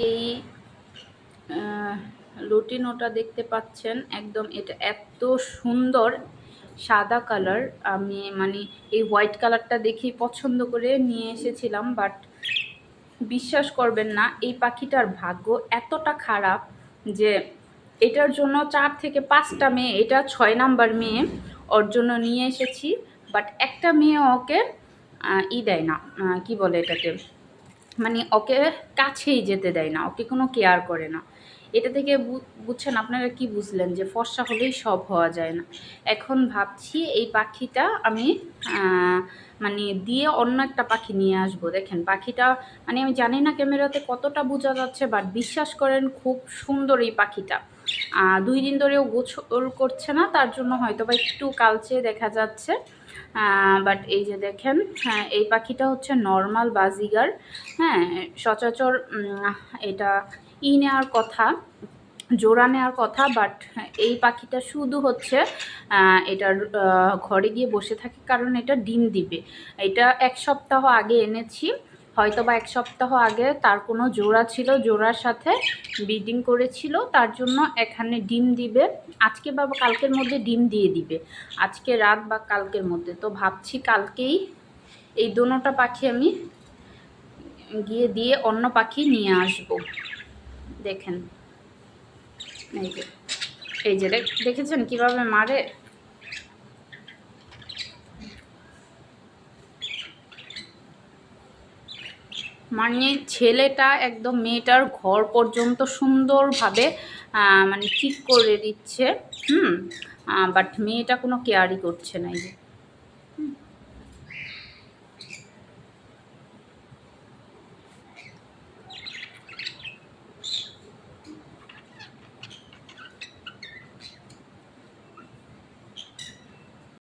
এই লুটিনোটা দেখতে পাচ্ছেন, একদম এটা এত সুন্দর সাদা কালার। আমি মানে এই হোয়াইট কালারটা দেখেই পছন্দ করে নিয়ে এসেছিলাম, বাট বিশ্বাস করবেন না এই পাখিটার ভাগ্য এতটা খারাপ যে এটার জন্য 4 থেকে 5টা মেয়ে, এটা 6 নাম্বার মেয়ে ওর জন্য নিয়ে এসেছি, বাট একটা মেয়ে ওকে দেয় না, কি বলে এটাকে, মানে ওকে কাছেই যেতে দেয় না, ওকে কোনো কেয়ার করে না। এটা থেকে বুঝছেন আপনারা, কি বুঝলেন যে ফর্সা হলেই সব হওয়া যায় না। এখন ভাবছি এই পাখিটা আমি মানে দিয়ে অন্য একটা পাখি নিয়ে আসবো। দেখেন পাখিটা, মানে আমি জানি না ক্যামেরাতে কতটা বোঝা যাচ্ছে, বাট বিশ্বাস করেন খুব সুন্দর এই পাখিটা। 2 দিন ধরেও গোসল করছে না, তার জন্য হয়তো বা একটু কালচে দেখা যাচ্ছে। বাট এই যে দেখেন, হ্যাঁ এই পাখিটা হচ্ছে নর্মাল বাজিগার। হ্যাঁ, সচরাচর এটা নেওয়ার কথা, জোড়া নেওয়ার কথা, বাট এই পাখিটা শুধু হচ্ছে এটার ঘরে গিয়ে বসে থাকে, কারণ এটা ডিম দিবে। এটা 1 সপ্তাহ আগে এনেছি, হয়তো বা 1 সপ্তাহ আগে তার কোনো জোড়া ছিল, জোড়ার সাথে ব্রিডিং করেছিল, তার জন্য এখানে ডিম দিবে। আজকে বা কালকের মধ্যে ডিম দিয়ে দিবে, আজকে রাত বা কালকের মধ্যে। তো ভাবছি কালকেই এই দোনোটা পাখি আমি গিয়ে দিয়ে অন্য পাখি নিয়ে আসব। দেখেন এই যে দেখেছেন কিভাবে মারে। মানে ছেলেটা একদম মেয়েটার ঘর পর্যন্ত সুন্দরভাবে মানে ঠিক করে দিচ্ছে, বাট মেয়েটা কোনো কেয়ারই করছে না। এই যে